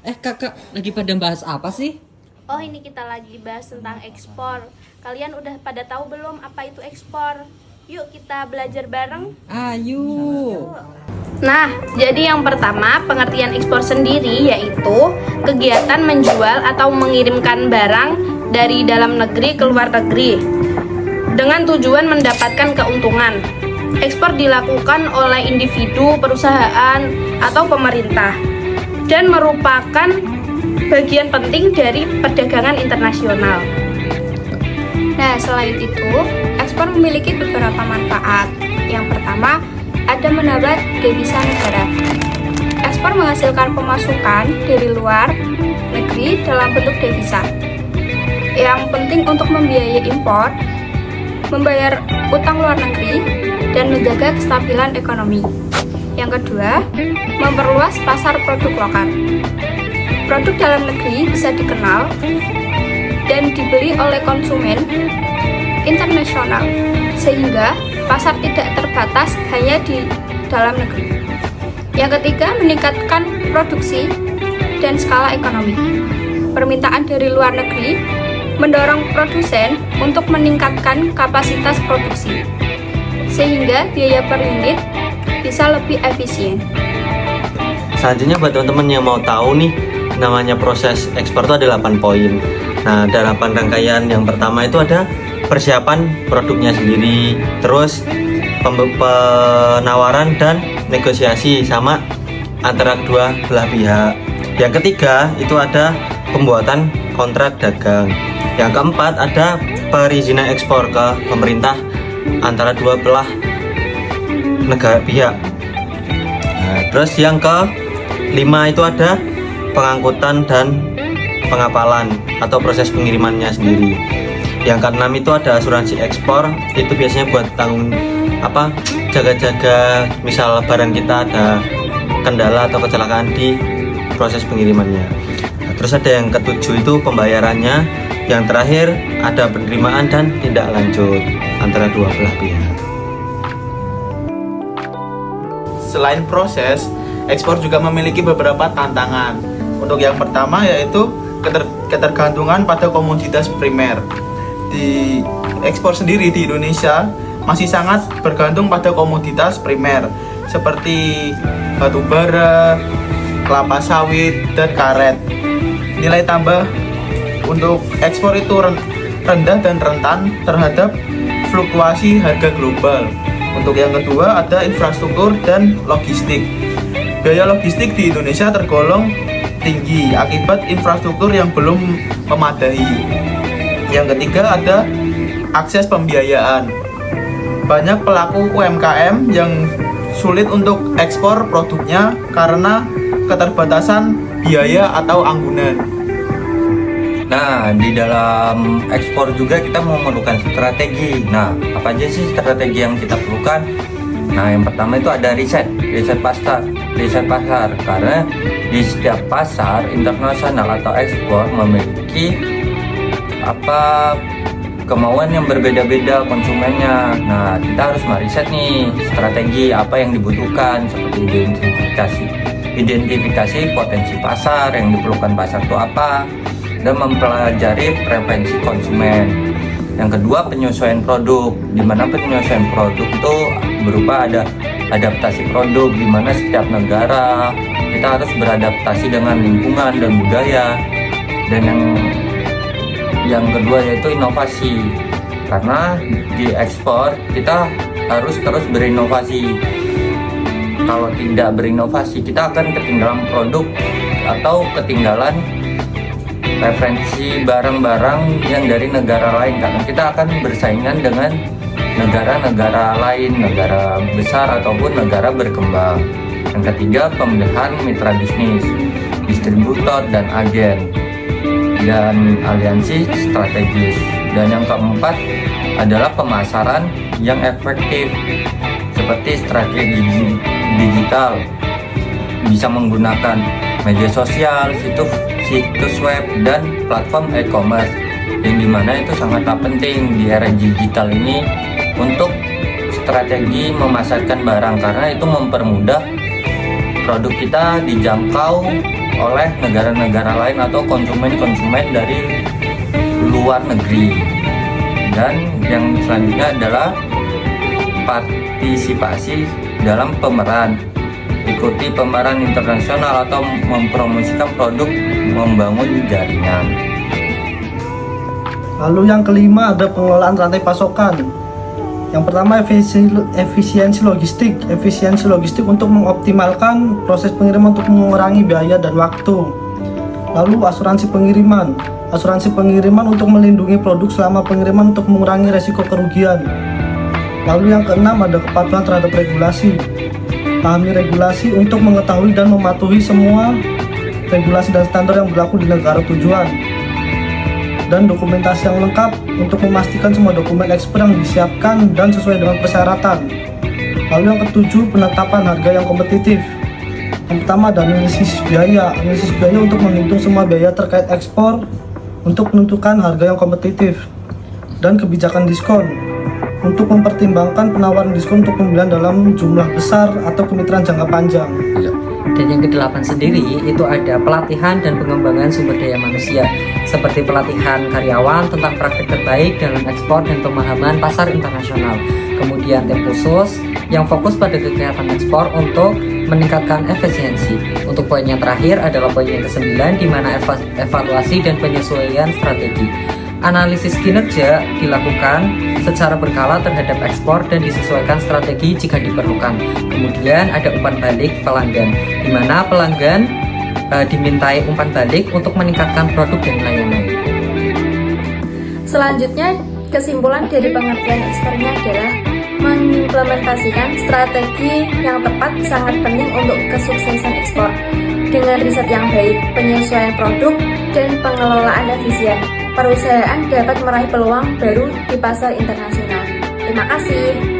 Kakak lagi pada bahas apa sih? Oh, ini kita lagi bahas tentang ekspor. Kalian udah pada tahu belum apa itu ekspor? Yuk kita belajar bareng. Ayo. Nah, jadi yang pertama, pengertian ekspor sendiri yaitu kegiatan menjual atau mengirimkan barang dari dalam negeri ke luar negeri dengan tujuan mendapatkan keuntungan. Ekspor dilakukan oleh individu, perusahaan, atau pemerintah dan merupakan bagian penting dari perdagangan internasional. Nah, selain itu, ekspor memiliki beberapa manfaat. Yang pertama, ada menambah devisa negara. Ekspor menghasilkan pemasukan dari luar negeri dalam bentuk devisa. Yang penting untuk membiayai impor, membayar utang luar negeri, dan menjaga kestabilan ekonomi. Yang kedua, memperluas pasar produk lokal. Produk dalam negeri bisa dikenal dan dibeli oleh konsumen internasional, sehingga pasar tidak terbatas hanya di dalam negeri. Yang ketiga, meningkatkan produksi dan skala ekonomi. Permintaan dari luar negeri mendorong produsen untuk meningkatkan kapasitas produksi, sehingga biaya per unit bisa lebih efisien. Selanjutnya buat teman-teman yang mau tahu nih, namanya proses ekspor itu ada 8 poin. Nah, ada 8 rangkaian. Yang pertama itu ada persiapan produknya sendiri, terus penawaran dan negosiasi sama antara kedua belah pihak. Yang ketiga itu ada pembuatan kontrak dagang. Yang keempat ada perizinan ekspor ke pemerintah antara dua belah negara pihak. Nah, terus yang kelima itu ada pengangkutan dan pengapalan atau proses pengirimannya sendiri. Yang keenam itu ada asuransi ekspor, itu biasanya buat jaga-jaga misal barang kita ada kendala atau kecelakaan di proses pengirimannya. Nah, terus ada yang ketujuh itu pembayarannya. Yang terakhir ada penerimaan dan tindak lanjut antara dua belah pihak. Selain proses, ekspor juga memiliki beberapa tantangan. Untuk yang pertama yaitu ketergantungan pada komoditas primer. Di ekspor sendiri di Indonesia masih sangat bergantung pada komoditas primer seperti batu bara, kelapa sawit, dan karet. Nilai tambah untuk ekspor itu rendah dan rentan terhadap fluktuasi harga global. Untuk yang kedua ada infrastruktur dan logistik. Biaya logistik di Indonesia tergolong tinggi akibat infrastruktur yang belum memadai. Yang ketiga ada akses pembiayaan. Banyak pelaku UMKM yang sulit untuk ekspor produknya karena keterbatasan biaya atau anggunan. Nah, di dalam ekspor juga kita memerlukan strategi. Nah, apa aja sih strategi yang kita perlukan? Nah, yang pertama itu ada riset pasar. Karena di setiap pasar internasional atau ekspor memiliki kemauan yang berbeda-beda konsumennya. Nah, kita harus meriset nih strategi apa yang dibutuhkan, seperti identifikasi potensi pasar, yang diperlukan pasar itu apa, dan mempelajari preferensi konsumen. Yang kedua, penyesuaian produk, di mana penyesuaian produk itu berupa ada adaptasi produk, di mana setiap negara kita harus beradaptasi dengan lingkungan dan budaya. Dan yang kedua yaitu inovasi, karena di ekspor kita harus terus berinovasi. Kalau tidak berinovasi, kita akan ketinggalan produk atau ketinggalan referensi barang-barang yang dari negara lain, karena kita akan bersaingan dengan negara-negara lain, negara besar ataupun negara berkembang. Yang ketiga, pemilihan mitra bisnis, distributor dan agen, dan aliansi strategis. Dan yang keempat adalah pemasaran yang efektif, seperti strategi digital, bisa menggunakan media sosial, situs web, dan platform e-commerce, yang dimana itu sangatlah penting di era digital ini untuk strategi memasarkan barang, karena itu mempermudah produk kita dijangkau oleh negara-negara lain atau konsumen-konsumen dari luar negeri. Dan yang selanjutnya adalah partisipasi dalam pemeran, ikuti pemeran internasional atau mempromosikan produk, membangun jaringan. Lalu yang kelima ada pengelolaan rantai pasokan. Yang pertama efisiensi logistik. Efisiensi logistik untuk mengoptimalkan proses pengiriman untuk mengurangi biaya dan waktu. Lalu asuransi pengiriman. Asuransi pengiriman untuk melindungi produk selama pengiriman untuk mengurangi resiko kerugian. Lalu yang keenam ada kepatuhan terhadap regulasi. Pahami regulasi untuk mengetahui dan mematuhi semua regulasi dan standar yang berlaku di negara tujuan. Dan dokumentasi yang lengkap untuk memastikan semua dokumen ekspor yang disiapkan dan sesuai dengan persyaratan. Lalu yang ketujuh, penetapan harga yang kompetitif. Yang pertama ada analisis biaya. Analisis biaya untuk menghitung semua biaya terkait ekspor untuk menentukan harga yang kompetitif. Dan kebijakan diskon untuk mempertimbangkan penawaran diskon untuk pembelian dalam jumlah besar atau kemitraan jangka panjang. Dan yang ke-8 sendiri itu ada pelatihan dan pengembangan sumber daya manusia, seperti pelatihan karyawan tentang praktik terbaik dalam ekspor dan pemahaman pasar internasional. Kemudian tim khusus yang fokus pada kegiatan ekspor untuk meningkatkan efisiensi. Untuk poin yang terakhir adalah poin yang ke-9, di mana evaluasi dan penyesuaian strategi. Analisis kinerja dilakukan secara berkala terhadap ekspor dan disesuaikan strategi jika diperlukan. Kemudian ada umpan balik pelanggan, di mana pelanggan dimintai umpan balik untuk meningkatkan produk dan layanan. Selanjutnya, kesimpulan dari pengertian ekspornya adalah mengimplementasikan strategi yang tepat sangat penting untuk kesuksesan ekspor. Dengan riset yang baik, penyesuaian produk, dan pengelolaan efisien, perusahaan dapat meraih peluang baru di pasar internasional. Terima kasih.